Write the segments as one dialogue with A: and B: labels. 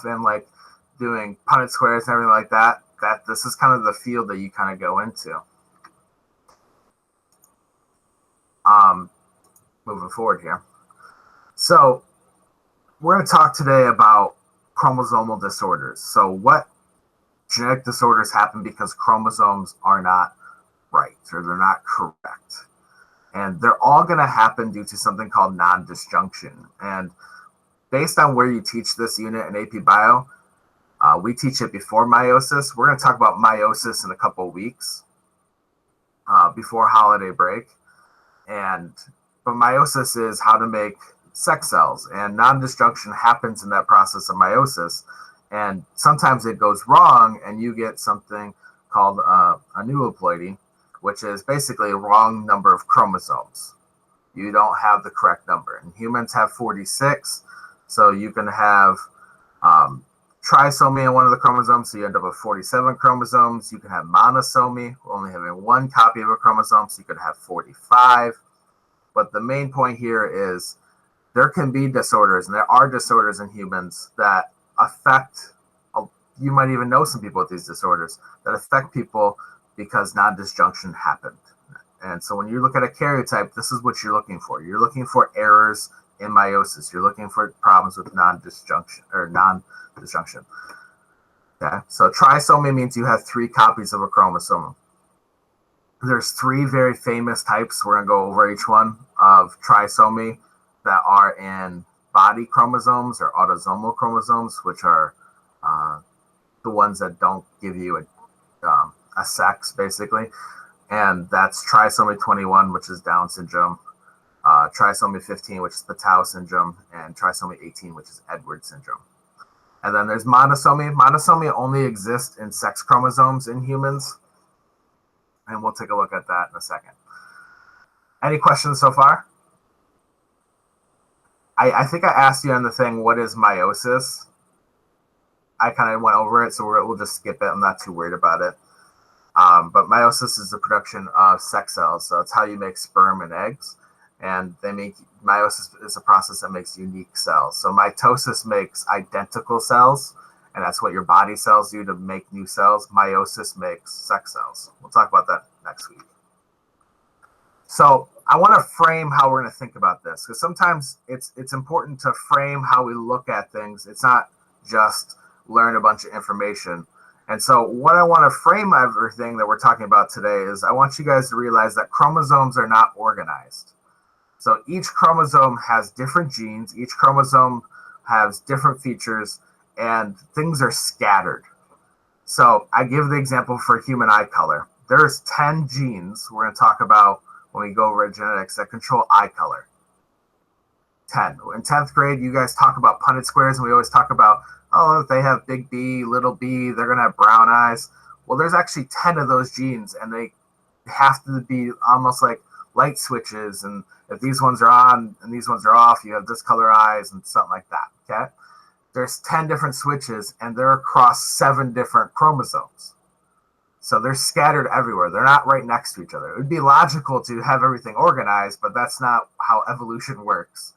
A: and like doing Punnett squares and everything like that, that this is kind of the field that you kind of go into. Moving forward here. So we're going to talk today about chromosomal disorders. So what genetic disorders happen because chromosomes are not right or they're not correct. And they're all going to happen due to something called non-disjunction. And based on where you teach this unit in AP Bio, we teach it before meiosis. We're going to talk about meiosis in a couple of weeks before holiday break. But meiosis is how to make sex cells, and non-disjunction happens in that process of meiosis. And sometimes it goes wrong, and you get something called aneuploidy, which is basically a wrong number of chromosomes. You don't have the correct number. And humans have 46, so you can have trisomy in one of the chromosomes, so you end up with 47 chromosomes. You can have monosomy, only having one copy of a chromosome, so you could have 45. But the main point here is there can be disorders, and there are disorders in humans that affect, you might even know some people with these disorders, that affect people because non-disjunction happened. And so when you look at a karyotype, this is what you're looking for. You're looking for errors in meiosis. You're looking for problems with non-disjunction. Okay, so trisomy means you have 3 copies of a chromosome. There's 3 very famous types. We're going to go over each one of trisomy that are in body chromosomes or autosomal chromosomes, which are the ones that don't give you a sex, basically. And that's trisomy 21, which is Down syndrome, trisomy 15, which is Patau syndrome, and trisomy 18, which is Edwards syndrome. And then there's monosomy. Monosomy only exists in sex chromosomes in humans. And we'll take a look at that in a second. Any questions so far? I think I asked you on the thing, what is meiosis? I kind of went over it, so we'll just skip it. I'm not too worried about it. But meiosis is the production of sex cells. So it's how you make sperm and eggs. And meiosis is a process that makes unique cells. So mitosis makes identical cells, and that's what your body cells do to make new cells. Meiosis makes sex cells. We'll talk about that next week. So I want to frame how we're going to think about this, because sometimes it's important to frame how we look at things. It's not just learn a bunch of information. And so what I want to frame everything that we're talking about today is I want you guys to realize that chromosomes are not organized. So each chromosome has different genes. Each chromosome has different features, and things are scattered. So I give the example for human eye color. There's 10 genes we're going to talk about when we go over genetics that control eye color. 10. In 10th grade, you guys talk about Punnett squares, and we always talk about, oh, if they have big B, little b, they're going to have brown eyes. Well, there's actually 10 of those genes, and they have to be almost like light switches. And if these ones are on and these ones are off, you have this color eyes and something like that, okay? There's 10 different switches, and they're across 7 different chromosomes. So they're scattered everywhere. They're not right next to each other. It would be logical to have everything organized, but that's not how evolution works.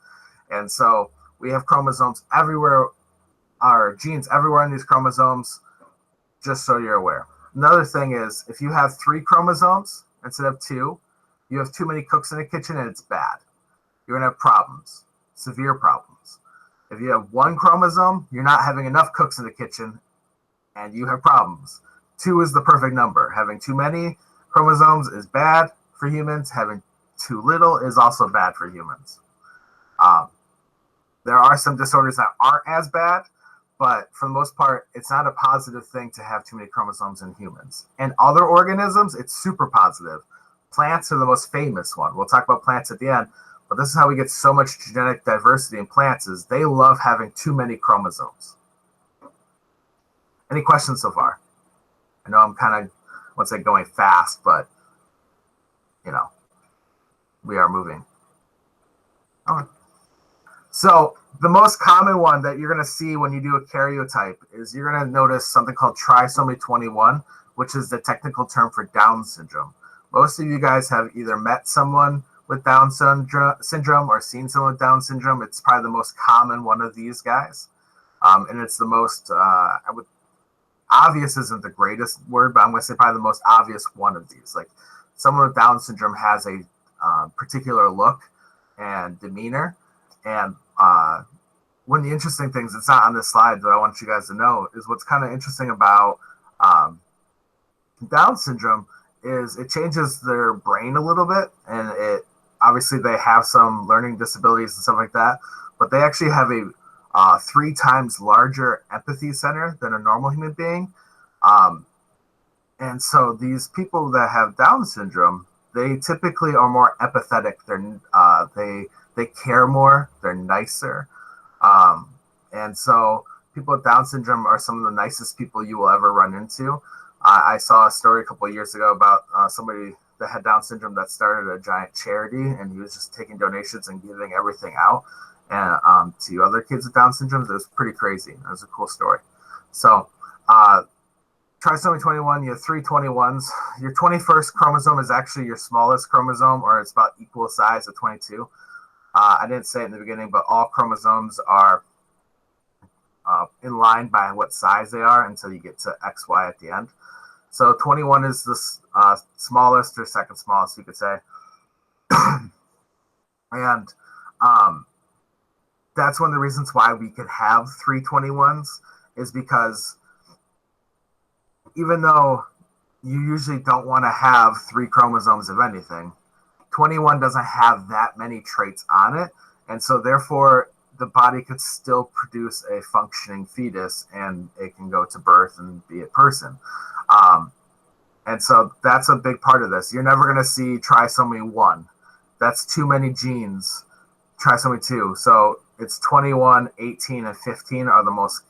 A: And so we have chromosomes everywhere, our genes everywhere in these chromosomes, just so you're aware. Another thing is, if you have 3 chromosomes instead of 2, you have too many cooks in the kitchen and it's bad. You're going to have problems, severe problems. If you have 1 chromosome, you're not having enough cooks in the kitchen and you have problems. 2 is the perfect number. Having too many chromosomes is bad for humans. Having too little is also bad for humans. There are some disorders that aren't as bad, but for the most part, it's not a positive thing to have too many chromosomes in humans. And other organisms, it's super positive. Plants are the most famous one. We'll talk about plants at the end, but this is how we get so much genetic diversity in plants, is they love having too many chromosomes. Any questions so far? I know I'm kind of, I won't say going fast, but, you know, we are moving. All right. So the most common one that you're going to see when you do a karyotype is you're going to notice something called trisomy 21, which is the technical term for Down syndrome. Most of you guys have either met someone with Down syndrome or seen someone with Down syndrome. It's probably the most common one of these guys. And it's the most, obvious isn't the greatest word, but I'm going to say probably the most obvious one of these. Like someone with Down syndrome has a particular look and demeanor. And one of the interesting things, it's not on this slide, but I want you guys to know, is what's kind of interesting about Down syndrome is it changes their brain a little bit, and it obviously they have some learning disabilities and stuff like that, but they actually have a 3 times larger empathy center than a normal human being. And so these people that have Down syndrome, they typically are more empathetic. They care more. They're nicer. And so people with Down syndrome are some of the nicest people you will ever run into. I saw a story a couple of years ago about somebody that had Down syndrome that started a giant charity, and he was just taking donations and giving everything out and to other kids with Down syndrome. It was pretty crazy. It was a cool story. So trisomy 21, you have 3 21s. Your 21st chromosome is actually your smallest chromosome, or it's about equal size of 22. I didn't say it in the beginning, but all chromosomes are in line by what size they are until you get to XY at the end. So 21 is the smallest or second smallest, you could say. And that's one of the reasons why we could have 3 21s, is because even though you usually don't want to have 3 chromosomes of anything, 21 doesn't have that many traits on it. And so therefore the body could still produce a functioning fetus, and it can go to birth and be a person. And so that's a big part of this. You're never going to see trisomy 1. That's too many genes. Trisomy 2. So it's 21, 18, and 15 are the most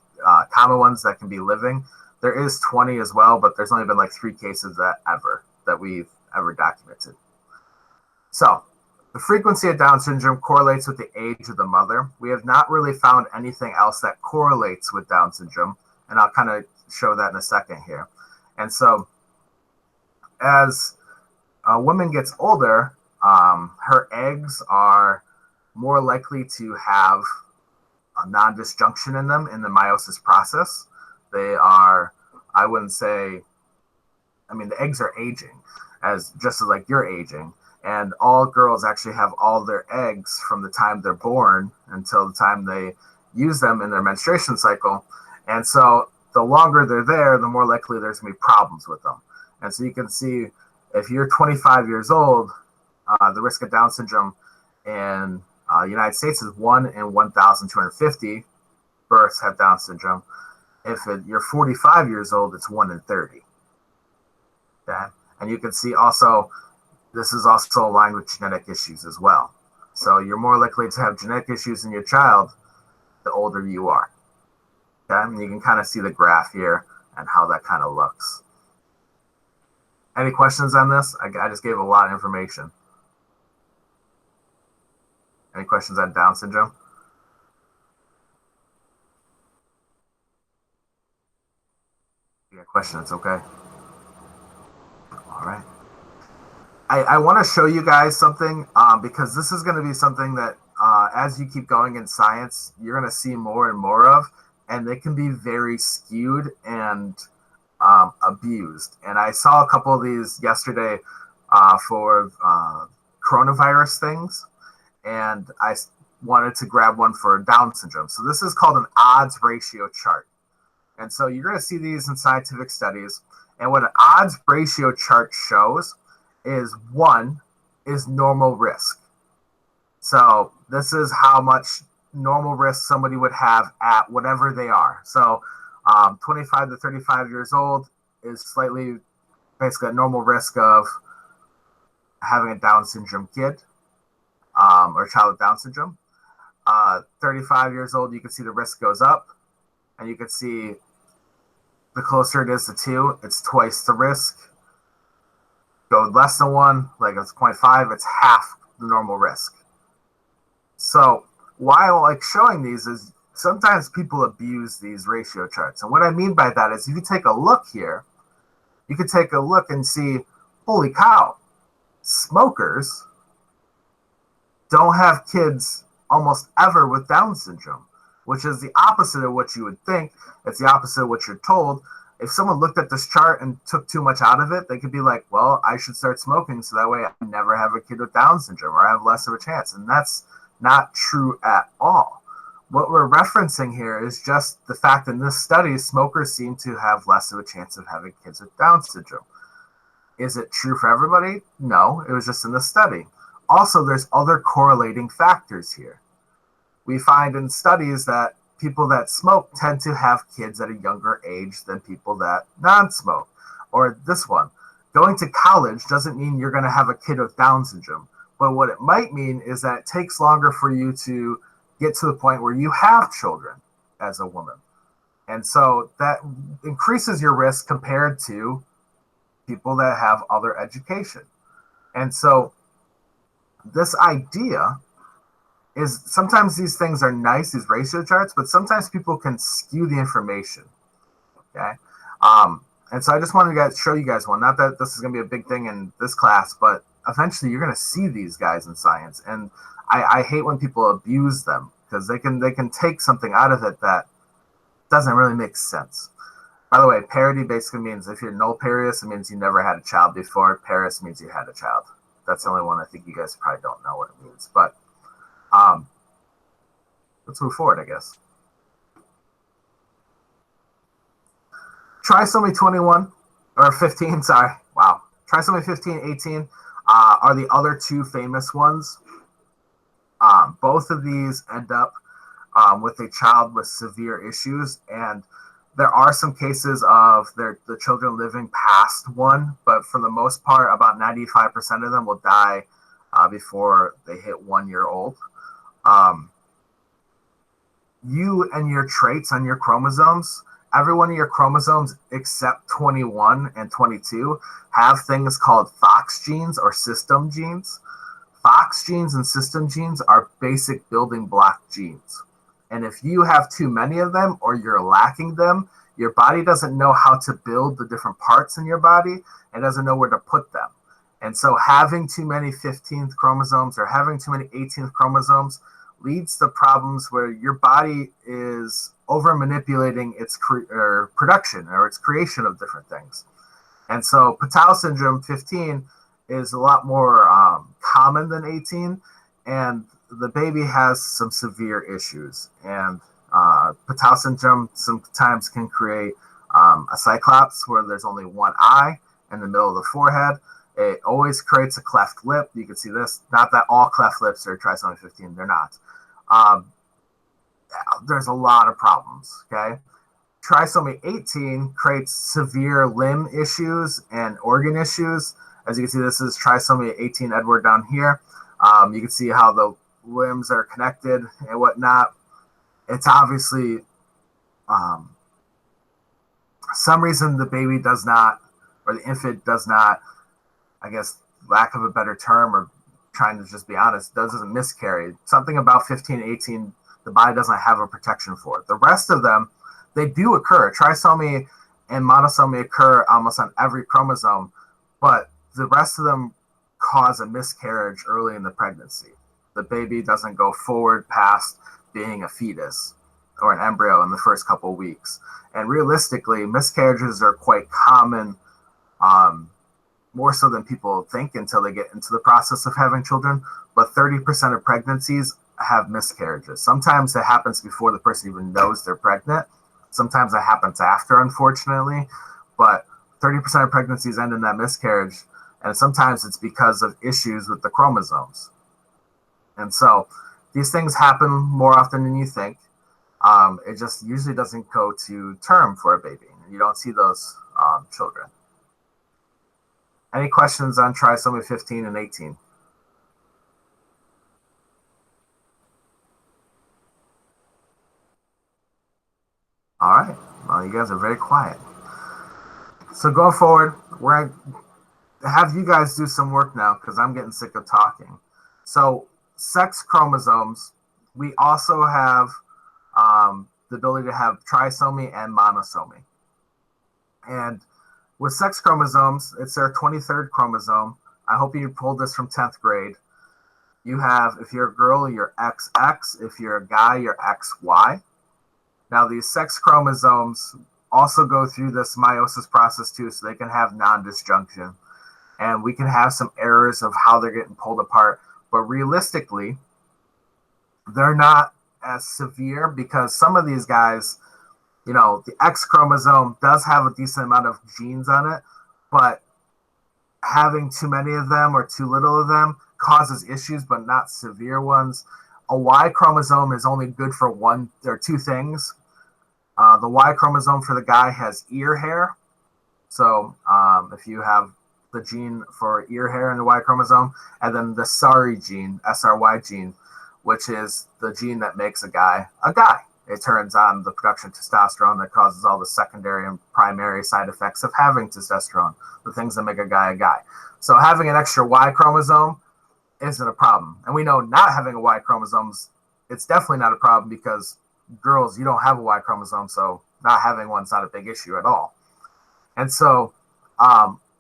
A: common ones that can be living. There is 20 as well, but there's only been like 3 cases that we've ever documented. So the frequency of Down syndrome correlates with the age of the mother. We have not really found anything else that correlates with Down syndrome, and I'll kind of show that in a second here. And so as a woman gets older, her eggs are more likely to have a non-disjunction in them in the meiosis process. They are, I wouldn't say, I mean, the eggs are aging, just as like you're aging. And all girls actually have all their eggs from the time they're born until the time they use them in their menstruation cycle. And so the longer they're there, the more likely there's going to be problems with them. And so you can see if you're 25 years old, the risk of Down syndrome in the United States is 1 in 1,250 births have Down syndrome. If you're 45 years old, it's 1 in 30. Okay? And you can see also, this is also aligned with genetic issues as well. So you're more likely to have genetic issues in your child the older you are. Okay? And you can kind of see the graph here and how that kind of looks. Any questions on this? I just gave a lot of information. Any questions on Down syndrome? If you got a question, it's okay. All right. I want to show you guys something because this is going to be something that as you keep going in science, you're going to see more and more of, and they can be very skewed and abused. And I saw a couple of these yesterday for coronavirus things, and I wanted to grab one for Down syndrome. So this is called an odds ratio chart. And so you're going to see these in scientific studies. And what an odds ratio chart shows is 1 is normal risk. So this is how much normal risk somebody would have at whatever they are. So 25 to 35 years old is slightly basically a normal risk of having a Down syndrome kid or child with Down syndrome. 35 years old, you can see the risk goes up, and you can see the closer it is to 2, it's twice the risk. Go less than 1, like it's 0.5, it's half the normal risk. So why I like showing these is sometimes people abuse these ratio charts. And what I mean by that is if you take a look here, you could take a look and see, holy cow, smokers don't have kids almost ever with Down syndrome. which is the opposite of what you would think. It's the opposite of what you're told. If someone looked at this chart and took too much out of it, they could be like, well, I should start smoking so that way I never have a kid with Down syndrome or I have less of a chance. And that's not true at all. What we're referencing here is just the fact in this study, smokers seem to have less of a chance of having kids with Down syndrome. Is it true for everybody? No, it was just in the study. Also, there's other correlating factors here. We find in studies that people that smoke tend to have kids at a younger age than people that non-smoke. Or this one, going to college doesn't mean you're going to have a kid with Down syndrome. But what it might mean is that it takes longer for you to get to the point where you have children as a woman. And so that increases your risk compared to people that have other education. And so this idea is sometimes these things are nice, these ratio charts, but sometimes people can skew the information. Okay. And so I just wanted to show you guys one. Not that this is going to be a big thing in this class, but eventually you're going to see these guys in science. And I hate when people abuse them because they can take something out of it that doesn't really make sense. By the way, parity basically means if you're null parous, it means you never had a child before. Parous means you had a child. That's the only one I think you guys probably don't know what it means. But let's move forward, I guess. Trisomy 21, or 15, sorry. Wow. Trisomy 15, 18 are the other two famous ones. Both of these end up with a child with severe issues, and there are some cases of the children living past one, but for the most part, about 95% of them will die before they hit 1 year old. You and your traits on your chromosomes, every one of your chromosomes except 21 and 22 have things called FOX genes or system genes. FOX genes and system genes are basic building block genes. And if you have too many of them or you're lacking them, your body doesn't know how to build the different parts in your body and doesn't know where to put them. And so having too many 15th chromosomes or having too many 18th chromosomes leads to problems where your body is over manipulating its production or its creation of different things. And so Patau syndrome 15 is a lot more common than 18, and the baby has some severe issues. And Patau syndrome sometimes can create a cyclops where there's only one eye in the middle of the forehead. It always creates a cleft lip. You can see this. Not that all cleft lips are trisomy 15. They're not. There's a lot of problems, okay? Trisomy 18 creates severe limb issues and organ issues. As you can see, this is trisomy 18 Edward down here. You can see how the limbs are connected and whatnot. It's obviously some reason the baby does not, or the infant does not, I guess, lack of a better term, or trying to just be honest, doesn't miscarry. Something about 15, 18, the body doesn't have a protection for it. The rest of them, they do occur. Trisomy and monosomy occur almost on every chromosome, but the rest of them cause a miscarriage early in the pregnancy. The baby doesn't go forward past being a fetus or an embryo in the first couple of weeks. And realistically, miscarriages are quite common, more so than people think until they get into the process of having children. But 30% of pregnancies have miscarriages. Sometimes it happens before the person even knows they're pregnant. Sometimes it happens after, unfortunately. But 30% of pregnancies end in that miscarriage. And sometimes it's because of issues with the chromosomes. And so these things happen more often than you think. It just usually doesn't go to term for a baby. You don't see those children. Any questions on trisomy 15 and 18? All right. Well, you guys are very quiet. So going forward, we're going to have you guys do some work now because I'm getting sick of talking. So sex chromosomes, we also have the ability to have trisomy and monosomy. And with sex chromosomes, it's their 23rd chromosome. I hope you pulled this from 10th grade. You have, if you're a girl, you're XX. If you're a guy, you're XY. Now, these sex chromosomes also go through this meiosis process too, so they can have non-disjunction. And we can have some errors of how they're getting pulled apart. But realistically, they're not as severe because some of these guys, the X chromosome does have a decent amount of genes on it, but having too many of them or too little of them causes issues, but not severe ones. A Y chromosome is only good for one or two things. The Y chromosome for the guy has ear hair. So if you have the gene for ear hair in the Y chromosome, and then the SARY gene, SRY gene, which is the gene that makes a guy a guy. It turns on the production of testosterone that causes all the secondary and primary side effects of having testosterone, the things that make a guy a guy. So having an extra Y chromosome isn't a problem. And we know not having a Y chromosomes, it's definitely not a problem because girls, you don't have a Y chromosome, so not having one's not a big issue at all. And so,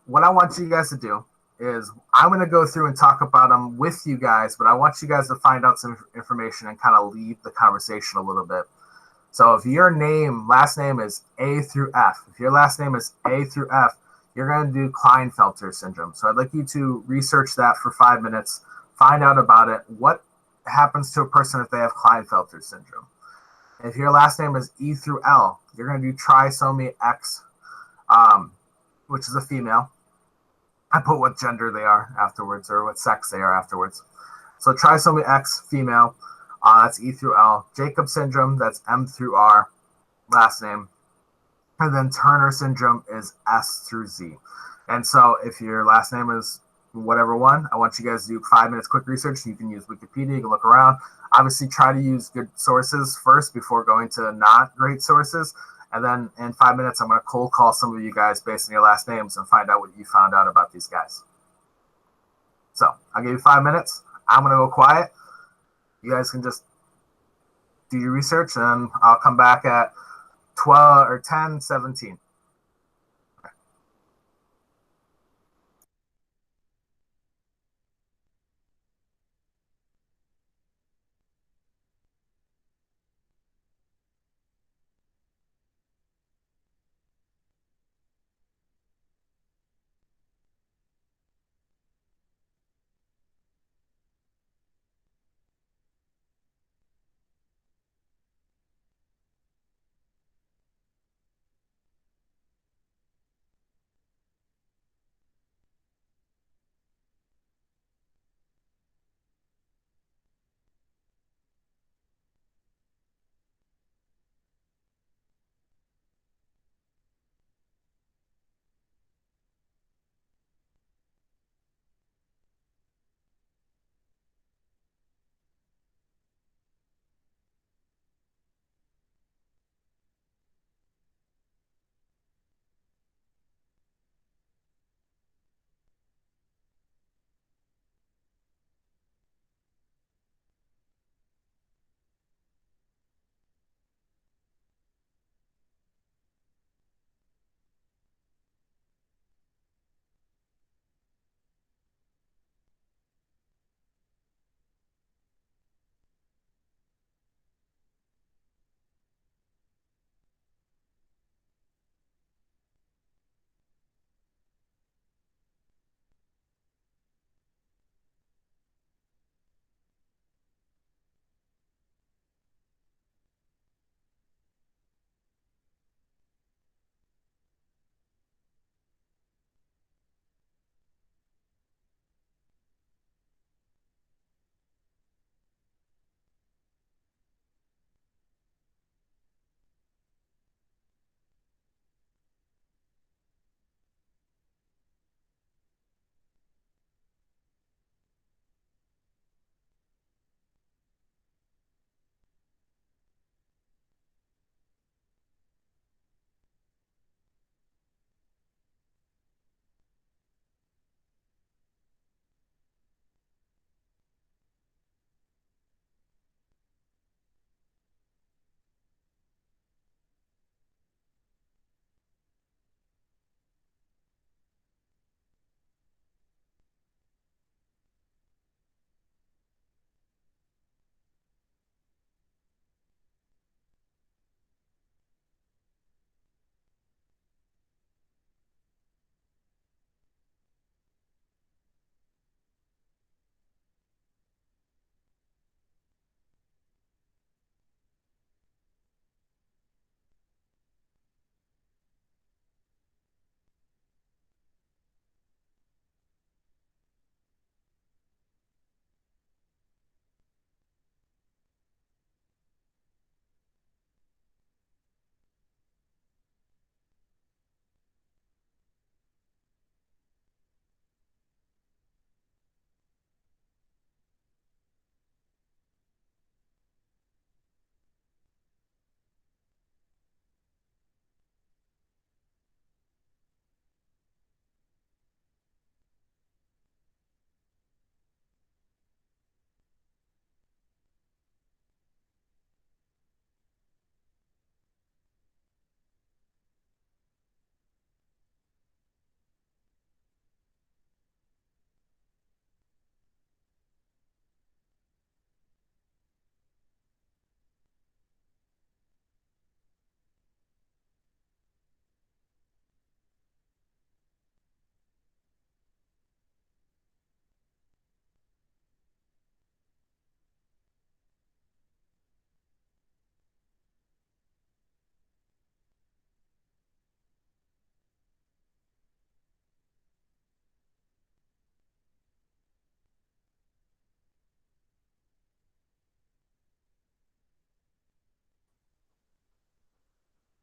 A: what I want you guys to do is I'm going to go through and talk about them with you guys, but I want you guys to find out some information and kind of lead the conversation a little bit. So if your last name is A through F, if your last name is A through F, you're going to do Klinefelter syndrome. So I'd like you to research that for 5 minutes, find out about it. What happens to a person if they have Klinefelter syndrome? If your last name is E through L, you're going to do trisomy X, which is a female. I put what gender they are afterwards or what sex they are afterwards. So trisomy X, female, that's E through L. Jacob syndrome, that's M through R, last name. And then Turner syndrome is S through Z. And so if your last name is whatever one, I want you guys to do 5 minutes quick research. You can use Wikipedia, you can look around. Obviously, try to use good sources first before going to not great sources. And then in 5 minutes, I'm going to cold call some of you guys based on your last names and find out what you found out about these guys. So I'll give you 5 minutes. I'm going to go quiet. You guys can just do your research, and I'll come back at 12 or 10:17.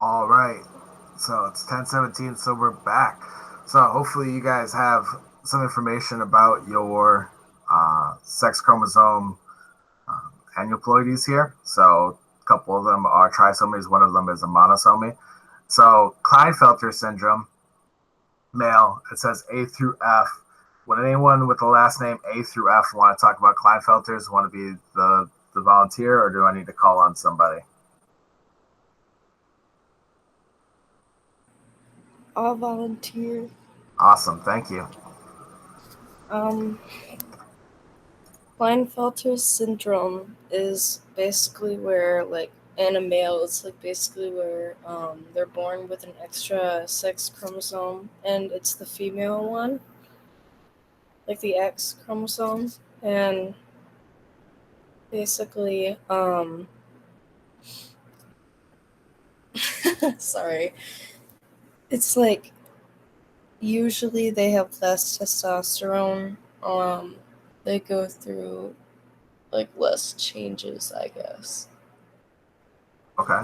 A: All right. So it's 10:17, so we're back. So hopefully you guys have some information about your sex chromosome aneuploidies here. So a couple of them are trisomies, one of them is a monosomy. So Klinefelter syndrome, male, it says A through F. Would anyone with the last name A through F want to talk about Klinefelters? Want to be the volunteer, or do I need to call on somebody?
B: I'll volunteer.
A: Awesome, thank you.
B: Klinefelter syndrome is basically where, like, in a male, it's like basically where they're born with an extra sex chromosome, and it's the female one, like the X chromosome, and basically, sorry, it's like usually they have less testosterone. They go through like less changes, I guess.
A: Okay,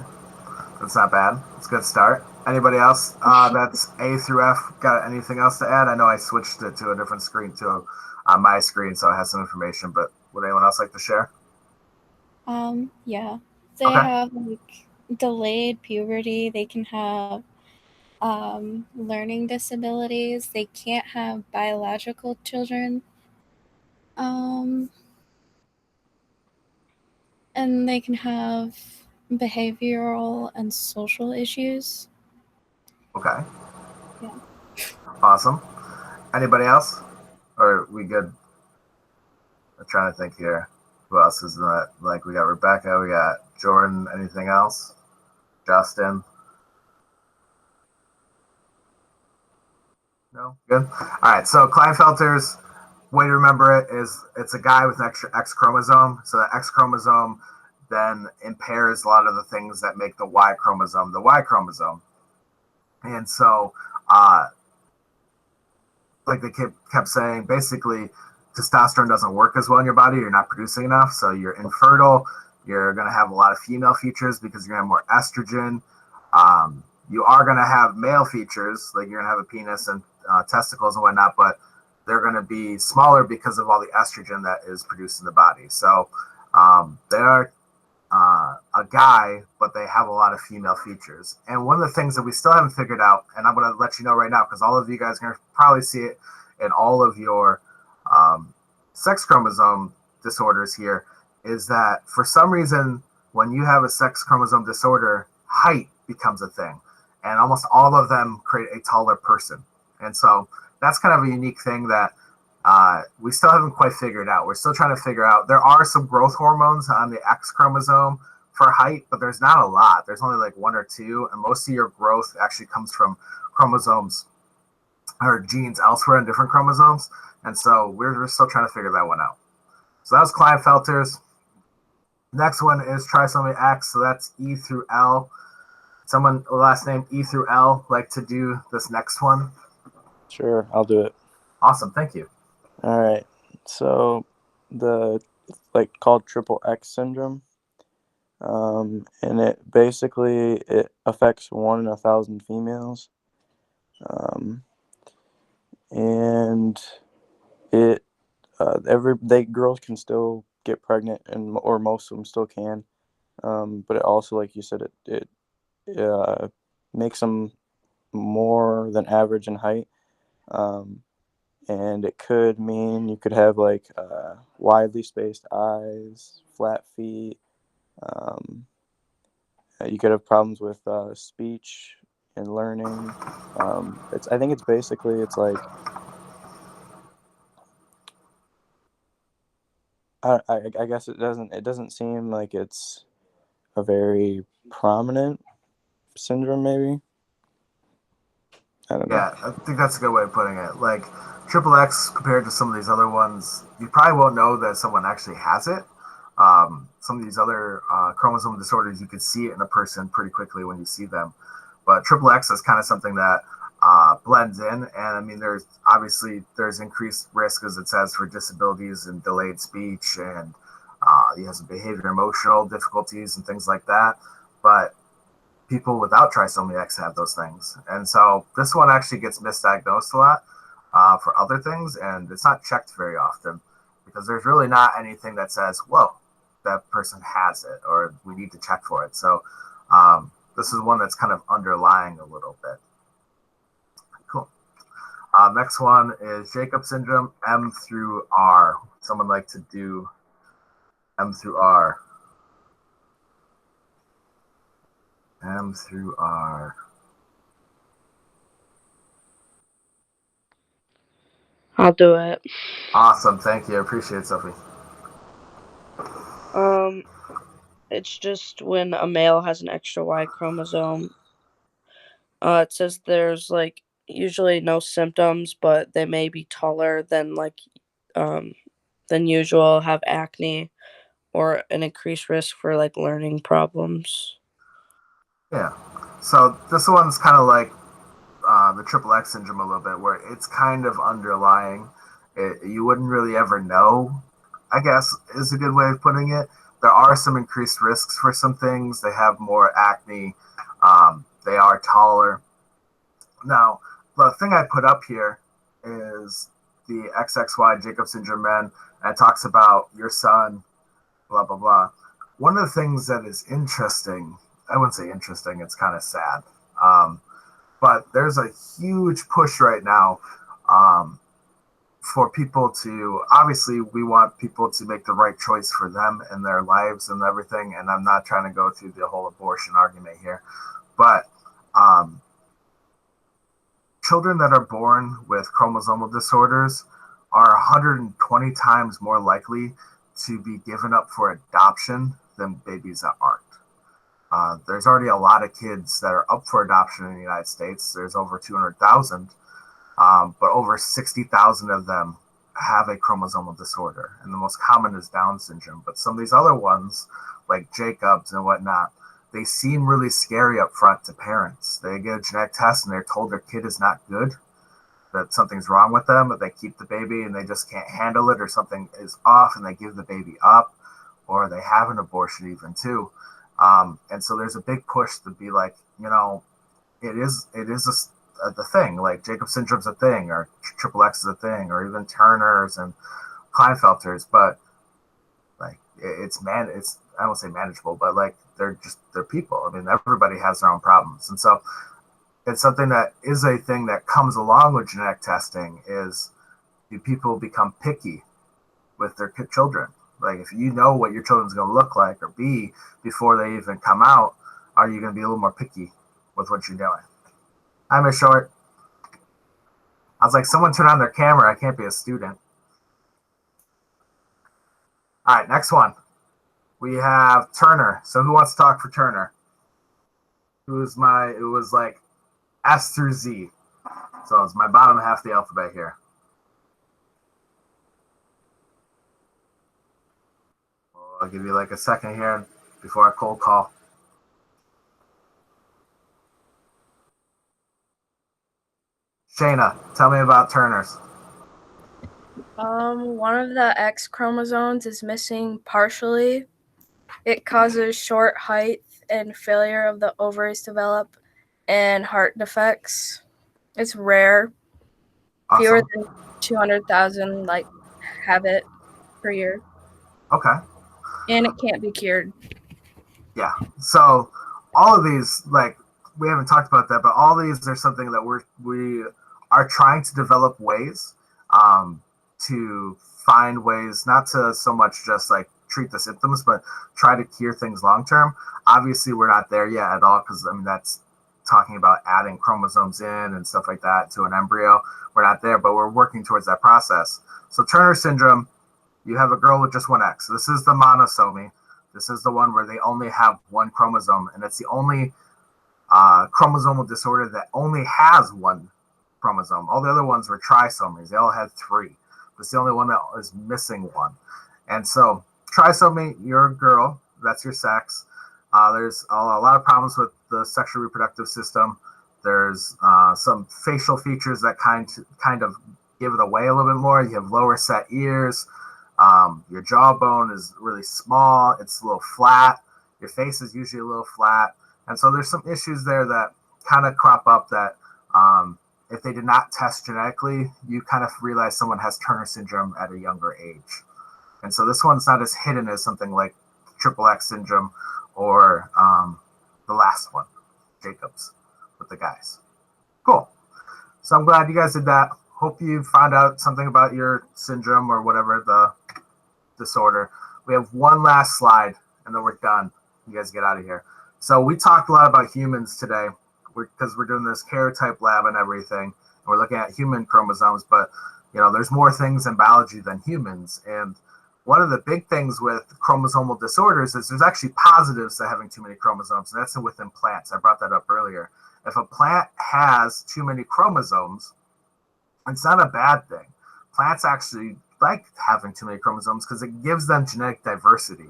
A: that's not bad. It's a good start. Anybody else? That's A through F. Got anything else to add? I know I switched it to a different screen too, on my screen, so I have some information. But would anyone else like to share?
C: Yeah. They
A: Okay.
C: have like delayed puberty. They can have learning disabilities. They can't have biological children. Um, and they can have behavioral and social issues.
A: Okay.
C: Yeah.
A: Awesome. Anybody else? Or are we good? I'm trying to think here. Who else is that? Like we got Rebecca, we got Jordan. Anything else? Justin. No. Good. All right. So Klinefelter's way to remember it is it's a guy with an extra X chromosome. So the X chromosome then impairs a lot of the things that make the Y chromosome the Y chromosome. And so, like they kept saying, basically, testosterone doesn't work as well in your body. You're not producing enough. So you're infertile. You're going to have a lot of female features because you're going to have more estrogen. You are going to have male features, like you're going to have a penis and testicles and whatnot, but they're going to be smaller because of all the estrogen that is produced in the body. So they are a guy, but they have a lot of female features. And one of the things that we still haven't figured out, and I'm going to let you know right now, because all of you guys are going to probably see it in all of your sex chromosome disorders here, is that for some reason, when you have a sex chromosome disorder, height becomes a thing. And almost all of them create a taller person. And so that's kind of a unique thing that we still haven't quite figured out. We're still trying to figure out. There are some growth hormones on the X chromosome for height, but there's not a lot. There's only like one or two, and most of your growth actually comes from chromosomes or genes elsewhere in different chromosomes. And so we're still trying to figure that one out. So that was Klinefelter's. Next one is trisomy X, so that's E through L. Someone last name E through L like to do this next one?
D: Sure, I'll do it.
A: Awesome, thank you.
D: All right. So the called triple X syndrome, and it basically affects 1 in 1,000 females, and it girls can still get pregnant, or most of them still can, but it also, like you said, it makes them more than average in height. And it could mean you could have widely spaced eyes, flat feet. You could have problems with speech and learning. I think it's basically I guess it doesn't seem like it's a very prominent syndrome. Maybe I don't know.
A: Yeah, I think that's a good way of putting it. Like triple X compared to some of these other ones, you probably won't know that someone actually has it. Some of these other chromosome disorders, you can see it in a person pretty quickly when you see them. But triple X is kind of something that blends in, and I mean, there's increased risk, as it says, for disabilities and delayed speech, and he has behavior, emotional difficulties, and things like that. But people without trisomy X have those things. And so this one actually gets misdiagnosed a lot for other things, and it's not checked very often because there's really not anything that says, whoa, that person has it, or we need to check for it. So this is one that's kind of underlying a little bit. Cool. Next one is Jacob syndrome, M through R. Someone like to do M through R. M through R.
E: I'll do it.
A: Awesome. Thank you. I appreciate it, Sophie.
E: It's just when a male has an extra Y chromosome. It says there's like usually no symptoms, but they may be taller than than usual, have acne, or an increased risk for like learning problems.
A: Yeah. So this one's kind of like the triple X syndrome a little bit, where it's kind of underlying. You wouldn't really ever know, I guess, is a good way of putting it. There are some increased risks for some things. They have more acne. They are taller. Now, the thing I put up here is the XXY Jacob syndrome men, and it talks about your son, blah, blah, blah. One of the things that is interesting, I wouldn't say interesting, it's kind of sad. But there's a huge push right now for people to, obviously, we want people to make the right choice for them and their lives and everything. And I'm not trying to go through the whole abortion argument here. But children that are born with chromosomal disorders are 120 times more likely to be given up for adoption than babies that aren't. There's already a lot of kids that are up for adoption in the United States. There's over 200,000, but over 60,000 of them have a chromosomal disorder, and the most common is Down syndrome. But some of these other ones, like Jacob's and whatnot, they seem really scary up front to parents. They get a genetic test and they're told their kid is not good, that something's wrong with them, but they keep the baby and they just can't handle it, or something is off and they give the baby up, or they have an abortion even too. And so there's a big push to be like, it is the thing, like Jacob syndrome's a thing, or triple X is a thing, or even Turner's and Klinefelter's, but like it's I don't say manageable, but like they're people. I mean, everybody has their own problems, and so it's something that is a thing that comes along with genetic testing. Is do people become picky with their children? Like, if you know what your children's going to look like or be before they even come out, are you going to be a little more picky with what you're doing? Hi, Miss Short. I was like, someone turn on their camera. I can't be a student. All right, next one. We have Turner. So who wants to talk for Turner? It was like S through Z. So it's my bottom half of the alphabet here. I'll give you like a second here before I cold call. Shayna, tell me about Turner's.
B: One of the X chromosomes is missing partially. It causes short height and failure of the ovaries to develop and heart defects. It's rare.
A: Awesome.
B: Fewer than 200,000 have it per year.
A: Okay.
B: And it can't be cured.
A: Yeah. So all of these, like, we haven't talked about that, but all these are something that we are trying to develop ways to find ways not to so much just like treat the symptoms, but try to cure things long term. Obviously, we're not there yet at all, because I mean that's talking about adding chromosomes in and stuff like that to an embryo. We're not there, but we're working towards that process. So Turner syndrome, you have a girl with just one X. This is the monosomy. This is the one where they only have one chromosome, and it's the only chromosomal disorder that only has one chromosome. All the other ones were trisomies. They all had three. It's the only one that is missing one. And so trisomy, you're a girl. That's your sex. There's a lot of problems with the sexual reproductive system. There's some facial features that kind of give it away a little bit more. You have lower set ears. Your jawbone is really small. It's a little flat. Your face is usually a little flat. And so there's some issues there that kind of crop up that if they did not test genetically, you kind of realize someone has Turner syndrome at a younger age. And so this one's not as hidden as something like triple X syndrome or the last one, Jacobs, with the guys. Cool. So I'm glad you guys did that. Hope you found out something about your syndrome or whatever the disorder. We have one last slide, and then we're done. You guys get out of here. So we talked a lot about humans today because we're doing this karyotype lab and everything. And we're looking at human chromosomes, but there's more things in biology than humans. And one of the big things with chromosomal disorders is there's actually positives to having too many chromosomes, and that's within plants. I brought that up earlier. If a plant has too many chromosomes, it's not a bad thing. Plants actually like having too many chromosomes because it gives them genetic diversity.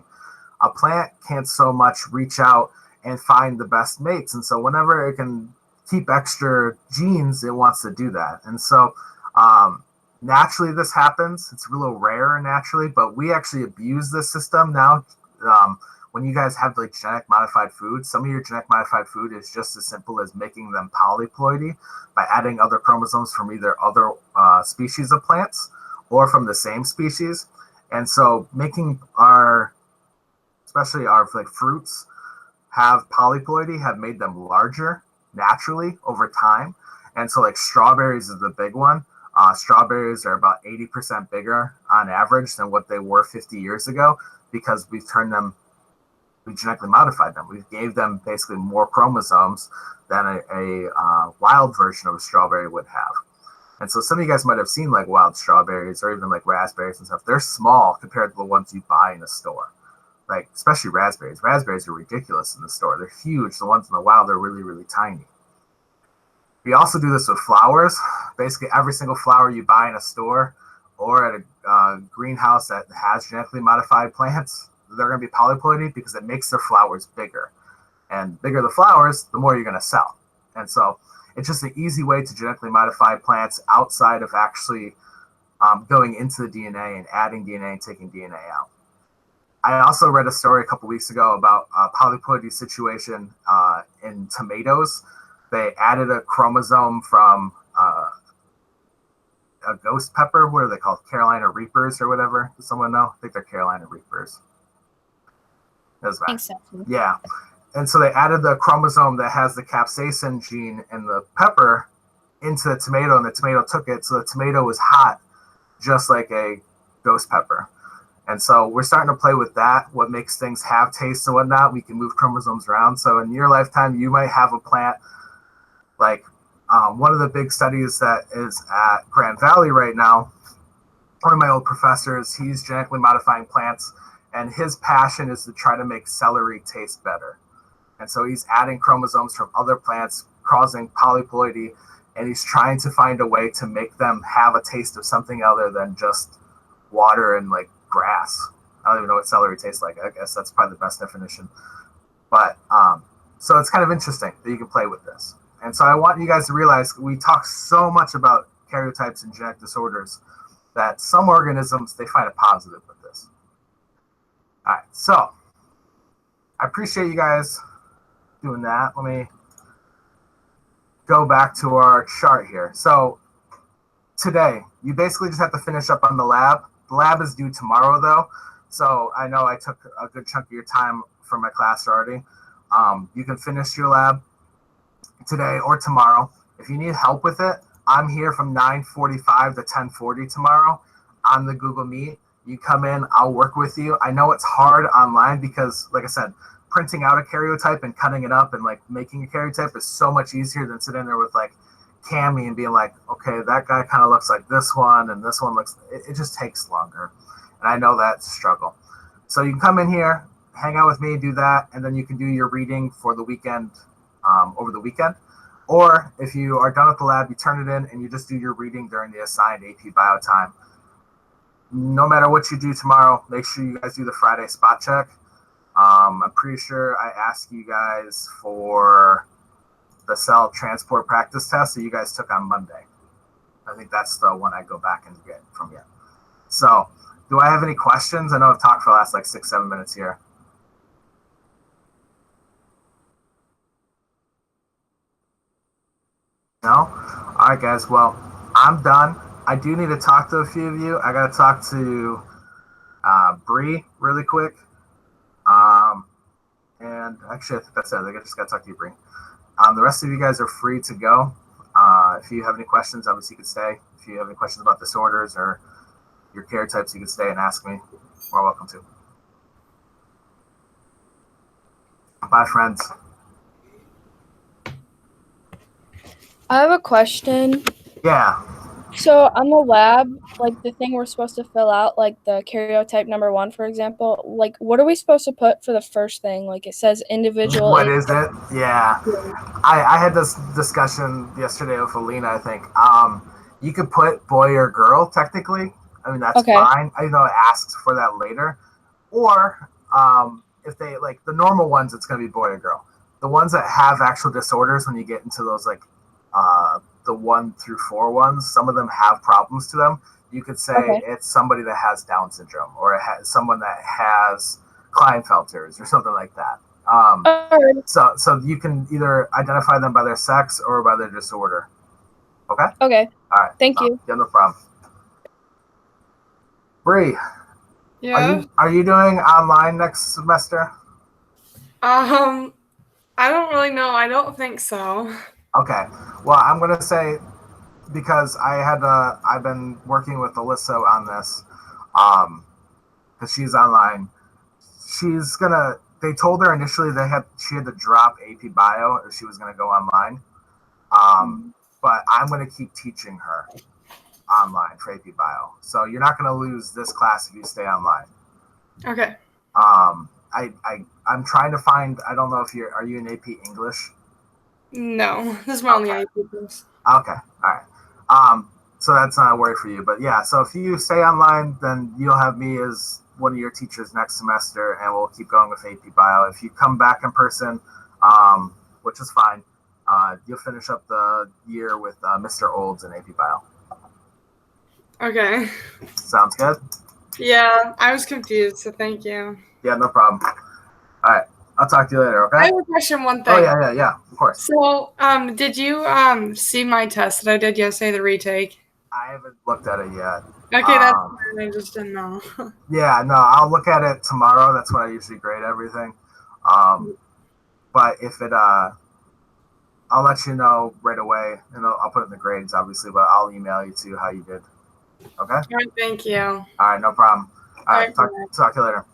A: A plant can't so much reach out and find the best mates, and so whenever it can keep extra genes, it wants to do that. And so naturally this happens. It's a little rare naturally, but we actually abuse this system now. When you guys have like genetic modified food, some of your genetic modified food is just as simple as making them polyploidy by adding other chromosomes from either other species of plants or from the same species. And so making especially our like fruits have polyploidy have made them larger naturally over time. And so like strawberries is the big one. Strawberries are about 80% bigger on average than what they were 50 years ago because we genetically modified them. We gave them basically more chromosomes than a wild version of a strawberry would have. And so some of you guys might have seen like wild strawberries or even like raspberries and stuff. They're small compared to the ones you buy in a store. Like especially raspberries. Raspberries are ridiculous in the store. They're huge. The ones in the wild are really, really tiny. We also do this with flowers. Basically every single flower you buy in a store or at a greenhouse that has genetically modified plants, they're going to be polyploidy because it makes their flowers bigger. And bigger the flowers, the more you're going to sell. And so it's just an easy way to genetically modify plants outside of actually going into the DNA and adding DNA and taking DNA out. I also read a story a couple weeks ago about a polyploidy situation in tomatoes. They added a chromosome from a ghost pepper. What are they called? Carolina Reapers or whatever? Does someone know? I think they're Carolina Reapers.
C: I think so.
A: Yeah. And so they added the chromosome that has the capsaicin gene in the pepper into the tomato, and the tomato took it. So the tomato was hot, just like a ghost pepper. And so we're starting to play with that, what makes things have taste and whatnot. We can move chromosomes around. So in your lifetime, you might have a plant like one of the big studies that is at Grand Valley right now. One of my old professors, he's genetically modifying plants, and his passion is to try to make celery taste better. And so he's adding chromosomes from other plants, causing polyploidy, and he's trying to find a way to make them have a taste of something other than just water and like grass. I don't even know what celery tastes like. I guess that's probably the best definition. But so it's kind of interesting that you can play with this. And so I want you guys to realize we talk so much about karyotypes and genetic disorders that some organisms, they find a positive with this. All right, so I appreciate you guys doing that. Let me go back to our chart here. So today, you basically just have to finish up on the lab. The lab is due tomorrow, though. So I know I took a good chunk of your time from my class already. You can finish your lab today or tomorrow. If you need help with it, I'm here from 9:45 to 10:40 tomorrow on the Google Meet. You come in, I'll work with you. I know it's hard online because, like I said, printing out a karyotype and cutting it up and like making a karyotype is so much easier than sitting there with like Cami and being like, okay, that guy kind of looks like this one and this one looks, it just takes longer. And I know that's a struggle. So you can come in here, hang out with me, do that, and then you can do your reading for the weekend, over the weekend. Or if you are done with the lab, you turn it in and you just do your reading during the assigned AP bio time. No matter what you do tomorrow, make sure you guys do the Friday spot check. I'm pretty sure I asked you guys for the cell transport practice test that you guys took on Monday. I think that's the one I go back and get from you. So do I have any questions? I know I've talked for the last like 6-7 minutes here. No? All right, guys. Well, I'm done. I do need to talk to a few of you. I got to talk to Bree really quick. And actually, I think that's it. I just got to talk to you, Bree. The rest of you guys are free to go. If you have any questions, obviously you can stay. If you have any questions about disorders or your care types, you can stay and ask me. You're welcome to. Bye, friends.
B: I have a question.
A: Yeah.
B: So on the lab, like the thing we're supposed to fill out, like the karyotype number 1, for example, like what are we supposed to put for the first thing? Like it says individual.
A: What is it? Yeah. I had this discussion yesterday with Alina, I think. You could put boy or girl, technically. I mean, that's
B: Okay.
A: fine. I know it asks for that later. Or if they, like, the normal ones, it's going to be boy or girl. The ones that have actual disorders, when you get into those, like, the 1 through 4 ones, some of them have problems to them. You could say it's somebody that has Down syndrome, or it has someone that has Klinefelter's or something like that. So you can either identify them by their sex or by their disorder. Okay?
B: Okay.
A: All right.
B: Thank you.
A: Yeah, no problem. Bree,
F: Yeah.
A: are you doing online next semester?
F: I don't really know. I don't think so.
A: Okay. Well, I'm gonna say, because I've been working with Alyssa on this, because she's online. They told her initially she had to drop AP Bio if she was gonna go online. But I'm gonna keep teaching her online for AP Bio. So you're not gonna lose this class if you stay online.
F: Okay.
A: I'm trying to find. I don't know if are you in AP English?
F: No, this is my only AP course.
A: Okay, all right. So that's not a worry for you. But yeah, so if you stay online, then you'll have me as one of your teachers next semester, and we'll keep going with AP Bio. If you come back in person, which is fine, you'll finish up the year with Mr. Olds in AP Bio.
F: Okay.
A: Sounds good?
F: Yeah, I was confused, so thank you.
A: Yeah, no problem. All right, I'll talk to you later, okay?
F: I have a question, one thing.
A: Oh, yeah, of course.
F: So, did you see my test that I did yesterday, the retake?
A: I haven't looked at it yet.
F: Okay, that's fine. I just didn't know.
A: Yeah, no, I'll look at it tomorrow. That's when I usually grade everything. But if I'll let you know right away, and I'll put it in the grades, obviously, but I'll email you too how you did. Okay?
F: All right, thank you.
A: All right, no problem. All right, talk to you later.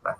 A: Bye.